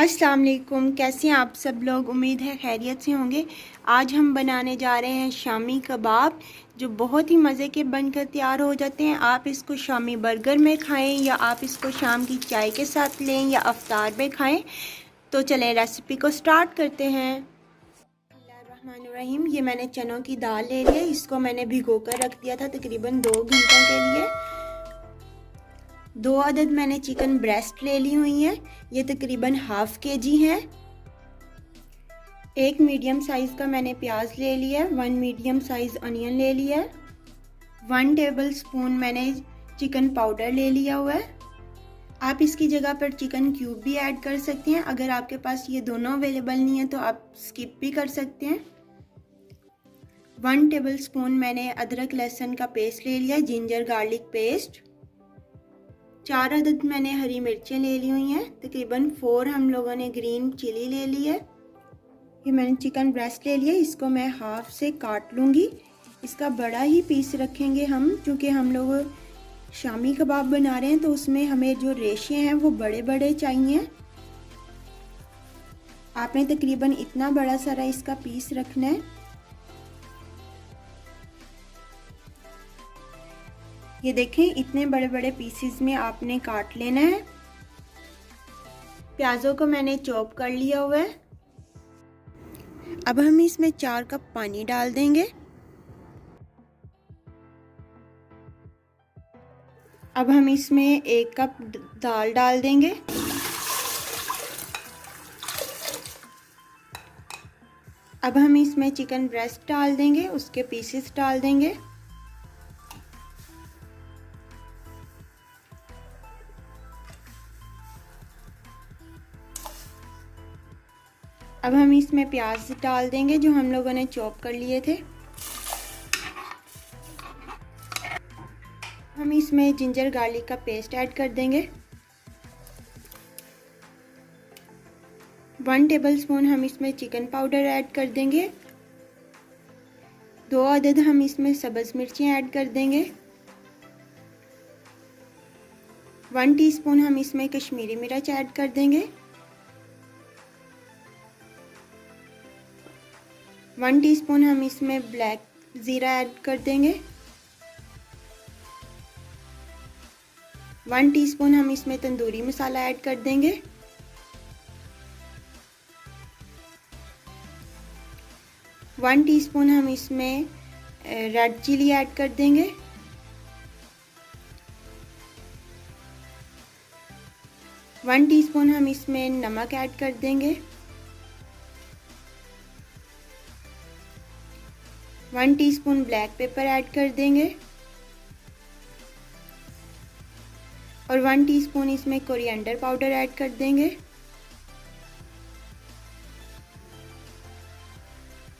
अस्सलाम वालेकुम, कैसे हैं आप सब लोग। उम्मीद है खैरियत से होंगे। आज हम बनाने जा रहे हैं शामी कबाब, जो बहुत ही मज़े के बनकर तैयार हो जाते हैं। आप इसको शामी बर्गर में खाएं या आप इसको शाम की चाय के साथ लें या अफ्तार में खाएं। तो चलें रेसिपी को स्टार्ट करते हैं। बिस्मिल्लाहिर्रहमानिर्रहीम। ये मैंने चनों की दाल ले ली है, इसको मैंने भिगो कर रख दिया था तकरीबन 2 घंटों के लिए। 2 अदद मैंने चिकन ब्रेस्ट ले ली हुई हैं, ये तकरीबन ½ kg है। 1 मीडियम साइज़ का मैंने प्याज ले लिया है। 1 मीडियम साइज़ अनियन ले लिया है। 1 टेबल स्पून मैंने चिकन पाउडर ले लिया हुआ है। आप इसकी जगह पर चिकन क्यूब भी ऐड कर सकते हैं। अगर आपके पास ये दोनों अवेलेबल नहीं है तो आप स्किप भी कर सकते हैं। 1 टेबल स्पून मैंने अदरक लहसुन का पेस्ट ले लिया है, जिंजर गार्लिक पेस्ट। 4 अदद मैंने हरी मिर्चें ले ली हुई हैं। तकरीबन 4 हम लोगों ने ग्रीन चिली ले ली है। ये मैंने चिकन ब्रेस्ट ले लिया, इसको मैं हाफ से काट लूँगी। इसका बड़ा ही पीस रखेंगे हम, क्योंकि हम लोग शामी कबाब बना रहे हैं तो उसमें हमें जो रेशे हैं वो बड़े बड़े चाहिए। आपने तकरीबन इतना बड़ा सारा इसका पीस रखना है। ये देखें, इतने बड़े बड़े पीसेस में आपने काट लेना है। प्याज़ों को मैंने चॉप कर लिया हुआ है। अब हम इसमें 4 कप पानी डाल देंगे। अब हम इसमें 1 कप दाल डाल देंगे। अब हम इसमें चिकन ब्रेस्ट डाल देंगे, उसके पीसेस डाल देंगे। अब हम इसमें प्याज डाल देंगे जो हम लोगों ने चॉप कर लिए थे। हम इसमें जिंजर गार्लिक का पेस्ट ऐड कर देंगे। 1 टेबल स्पून हम इसमें चिकन पाउडर ऐड कर देंगे। 2 अदद हम इसमें सब्ज़ मिर्चें ऐड कर देंगे। 1 टीस्पून हम इसमें कश्मीरी मिर्च ऐड कर देंगे। 1 टीस्पून हम इसमें ब्लैक ज़ीरा ऐड कर देंगे। 1 टीस्पून हम इसमें तंदूरी मसाला ऐड कर देंगे। वन टीस्पून हम इसमें रेड चिली ऐड कर देंगे। 1 टीस्पून हम इसमें नमक ऐड कर देंगे। 1 टीस्पून ब्लैक पेपर ऐड कर देंगे और 1 टीस्पून इसमें कोरिएंडर पाउडर ऐड कर देंगे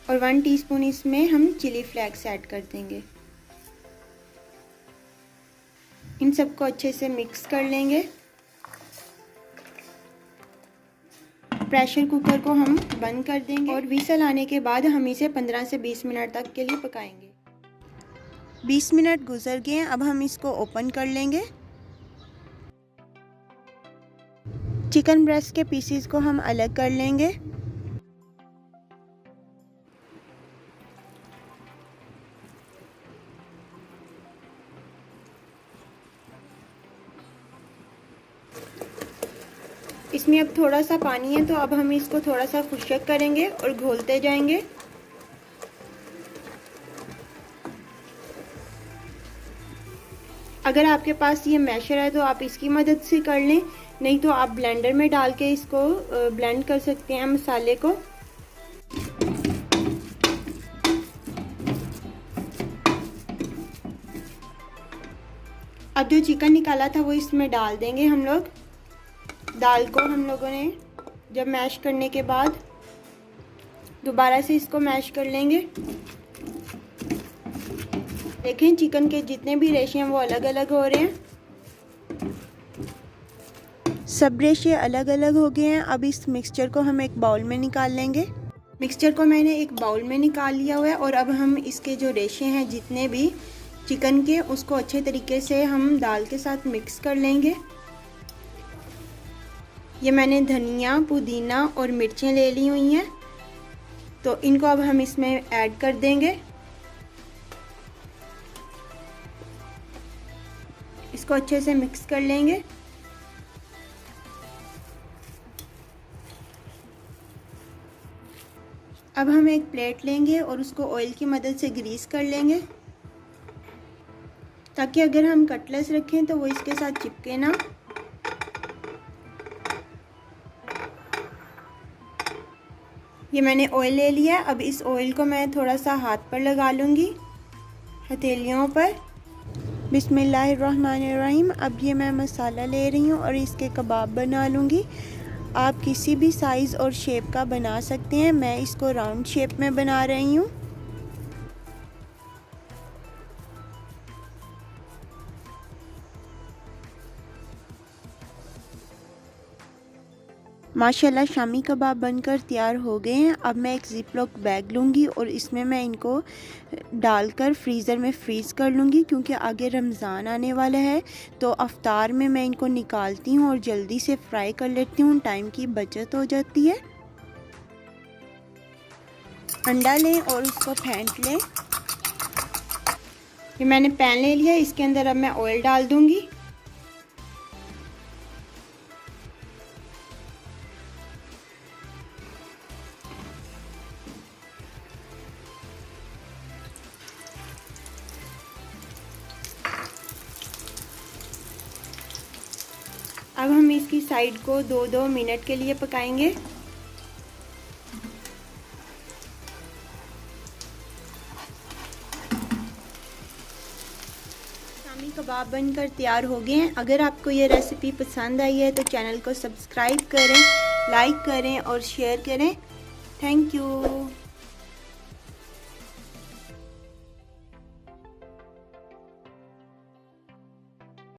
और 1 टीस्पून इसमें हम चिली फ्लेक्स ऐड कर देंगे। इन सबको अच्छे से मिक्स कर लेंगे। प्रेशर कुकर को हम बंद कर देंगे और विसल आने के बाद हम इसे 15 से 20 मिनट तक के लिए पकाएंगे। 20 मिनट गुजर गए हैं, अब हम इसको ओपन कर लेंगे। चिकन ब्रेस्ट के पीसेस को हम अलग कर लेंगे। इसमें अब थोड़ा सा पानी है, तो अब हम इसको थोड़ा सा खुश्क करेंगे और घोलते जाएंगे। अगर आपके पास ये मैशर है तो आप इसकी मदद से कर लें, नहीं तो आप ब्लेंडर में डाल के इसको ब्लेंड कर सकते हैं मसाले को। अब जो चिकन निकाला था वो इसमें डाल देंगे हम लोग। दाल को हम लोगों ने जब मैश करने के बाद दोबारा से इसको मैश कर लेंगे। देखें, चिकन के जितने भी रेशे हैं वो अलग अलग हो रहे हैं। सब रेशे अलग अलग हो गए हैं। अब इस मिक्सचर को हम एक बाउल में निकाल लेंगे। मिक्सचर को मैंने एक बाउल में निकाल लिया हुआ है और अब हम इसके जो रेशे हैं जितने भी चिकन के, उसको अच्छे तरीके से हम दाल के साथ मिक्स कर लेंगे। ये मैंने धनिया, पुदीना और मिर्चें ले ली हुई हैं, तो इनको अब हम इसमें ऐड कर देंगे। इसको अच्छे से मिक्स कर लेंगे। अब हम एक प्लेट लेंगे और उसको ऑयल की मदद से ग्रीस कर लेंगे, ताकि अगर हम कटलेट्स रखें तो वो इसके साथ चिपके ना। ये मैंने ऑयल ले लिया। अब इस ऑयल को मैं थोड़ा सा हाथ पर लगा लूँगी, हथेलियों पर। बिस्मिल्लाहिर्रहमानिर्रहीम। अब ये मैं मसाला ले रही हूँ और इसके कबाब बना लूँगी। आप किसी भी साइज़ और शेप का बना सकते हैं, मैं इसको राउंड शेप में बना रही हूँ। माशाल्लाह शामी कबाब बनकर तैयार हो गए हैं। अब मैं एक ज़िप-लॉक बैग लूँगी और इसमें मैं इनको डालकर फ्रीज़र में फ्रीज़ कर लूँगी, क्योंकि आगे रमज़ान आने वाला है। तो अफ्तार में मैं इनको निकालती हूँ और जल्दी से फ्राई कर लेती हूँ, टाइम की बचत हो जाती है। अंडा लें और उसको फेंट लें। ये मैंने पैन ले लिया, इसके अंदर अब मैं ऑयल डाल दूँगी। अब हम इसकी साइड को 2-2 मिनट के लिए पकाएंगे। शामी कबाब बनकर तैयार हो गए हैं। अगर आपको ये रेसिपी पसंद आई है तो चैनल को सब्सक्राइब करें, लाइक करें और शेयर करें। Thank you.